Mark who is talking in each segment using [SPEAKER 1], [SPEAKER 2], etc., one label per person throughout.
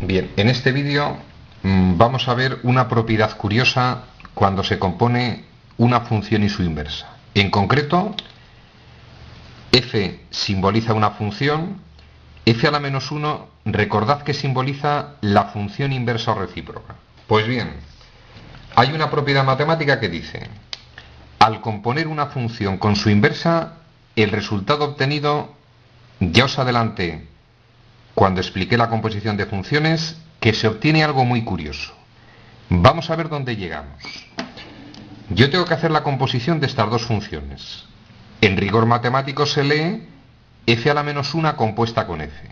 [SPEAKER 1] Bien, en este vídeo vamos a ver una propiedad curiosa cuando se compone una función y su inversa. En concreto, f simboliza una función, f a la menos 1, recordad que simboliza la función inversa o recíproca. Pues bien, hay una propiedad matemática que dice, al componer una función con su inversa, el resultado obtenido, ya os adelanté cuando expliqué la composición de funciones, que se obtiene algo muy curioso. Vamos a ver dónde llegamos. Yo tengo que hacer la composición de estas dos funciones. En rigor matemático se lee f a la menos 1 compuesta con f.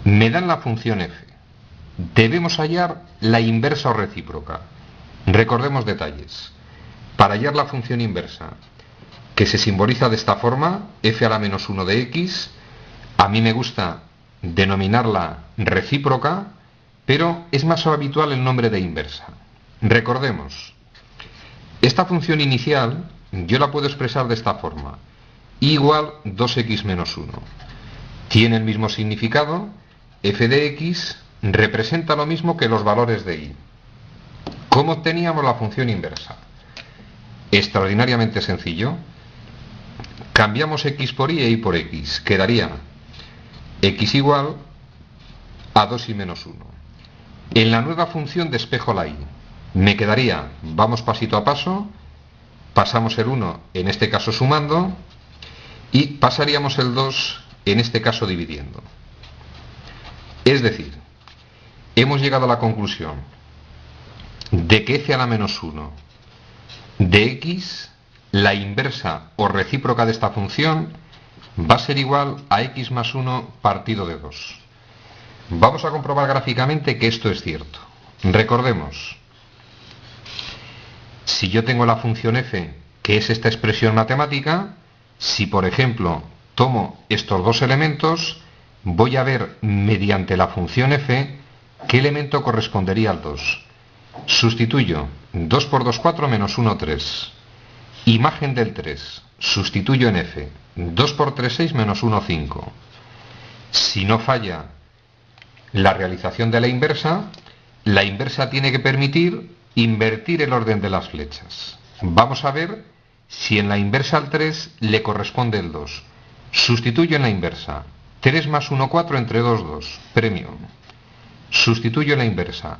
[SPEAKER 1] Me dan la función f. Debemos hallar la inversa o recíproca. Recordemos detalles. Para hallar la función inversa, que se simboliza de esta forma, f a la menos 1 de x, a mí me gusta denominarla recíproca, pero es más habitual el nombre de inversa. Recordemos, esta función inicial yo la puedo expresar de esta forma, y igual 2x menos 1. Tiene el mismo significado, f de x representa lo mismo que los valores de y. ¿Cómo obteníamos la función inversa? Extraordinariamente sencillo. Cambiamos x por y e y por x. Quedaría x igual a 2y menos 1. En la nueva función despejo la y. Me quedaría, vamos pasito a paso, pasamos el 1, en este caso sumando, y pasaríamos el 2, en este caso dividiendo. Es decir, hemos llegado a la conclusión de que f a la menos 1 de x, la inversa o recíproca de esta función, va a ser igual a x más 1 partido de 2. Vamos a comprobar gráficamente que esto es cierto. Recordemos, si yo tengo la función f, que es esta expresión matemática, si por ejemplo tomo estos dos elementos, voy a ver mediante la función f qué elemento correspondería al 2. Sustituyo 2 por 2, 4 menos 1, 3. Imagen del 3. Sustituyo en f. 2 por 3, 6 menos 1, 5. Si no falla la realización de la inversa tiene que permitir invertir el orden de las flechas. Vamos a ver si en la inversa al 3 le corresponde el 2. Sustituyo en la inversa. 3 más 1, 4 entre 2, 2. Premio. Sustituyo en la inversa.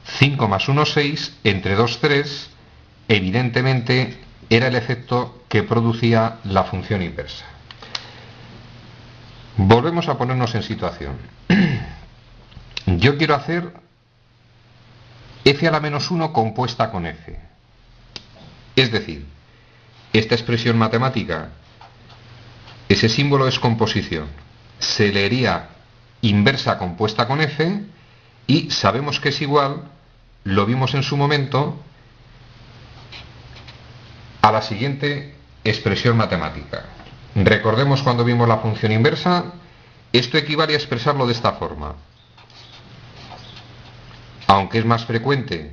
[SPEAKER 1] 5 más 1, 6 entre 2, 3. Evidentemente era el efecto que producía la función inversa. Volvemos a ponernos en situación. Yo quiero hacer f a la menos 1 compuesta con f. Es decir, esta expresión matemática, ese símbolo es composición. Se leería inversa compuesta con f y sabemos que es igual, lo vimos en su momento, a la siguiente expresión matemática. Recordemos cuando vimos la función inversa, esto equivale a expresarlo de esta forma. Aunque es más frecuente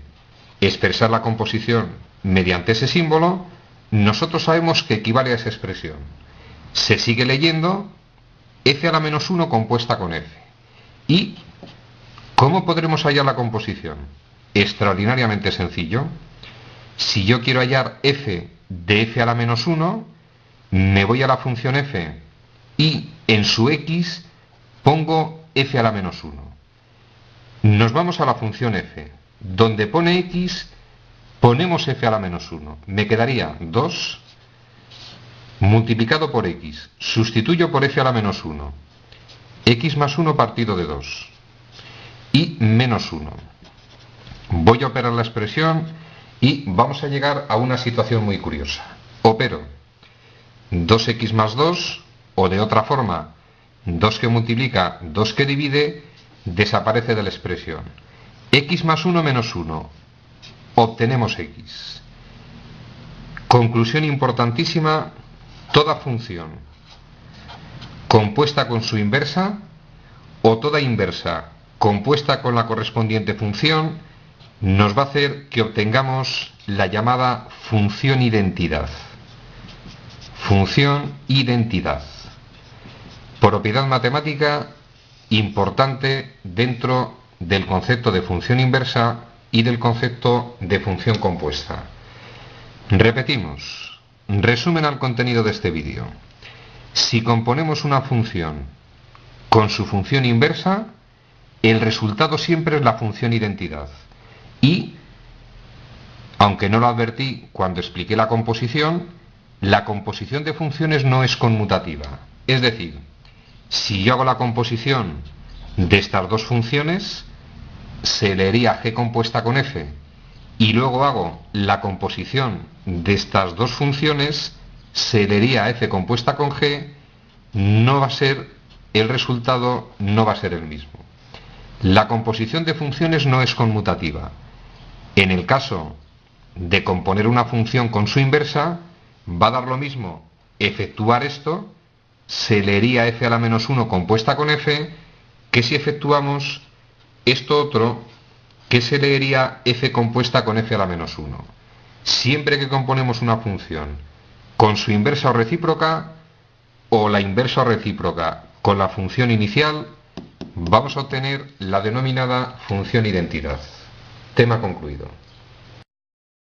[SPEAKER 1] expresar la composición mediante ese símbolo, nosotros sabemos que equivale a esa expresión. Se sigue leyendo f a la menos 1 compuesta con f. ¿Y cómo podremos hallar la composición? Extraordinariamente sencillo. Si yo quiero hallar f de f a la menos 1, me voy a la función f y en su x pongo f a la menos 1. Nos vamos a la función f. Donde pone x, ponemos f a la menos 1. Me quedaría 2 multiplicado por x. Sustituyo por f a la menos 1. X más 1 partido de 2. Y menos 1. Voy a operar la expresión y vamos a llegar a una situación muy curiosa. Opero 2x más 2, o de otra forma, 2 que multiplica, 2 que divide, desaparece de la expresión. X más 1 menos 1. Obtenemos x. Conclusión importantísima, toda función compuesta con su inversa o toda inversa compuesta con la correspondiente función nos va a hacer que obtengamos la llamada función identidad. Función identidad. Propiedad matemática importante dentro del concepto de función inversa y del concepto de función compuesta. Repetimos. Resumen al contenido de este vídeo. Si componemos una función con su función inversa, el resultado siempre es la función identidad. Y, aunque no lo advertí cuando expliqué la composición de funciones no es conmutativa. Es decir, si yo hago la composición de estas dos funciones, se leería g compuesta con f, y luego hago la composición de estas dos funciones, se leería f compuesta con g, no va a ser, el resultado no va a ser el mismo. La composición de funciones no es conmutativa. En el caso de componer una función con su inversa, va a dar lo mismo efectuar esto, se leería f a la menos 1 compuesta con f, que si efectuamos esto otro, que se leería f compuesta con f a la menos 1. Siempre que componemos una función con su inversa o recíproca, o la inversa o recíproca con la función inicial, vamos a obtener la denominada función identidad. Tema concluido.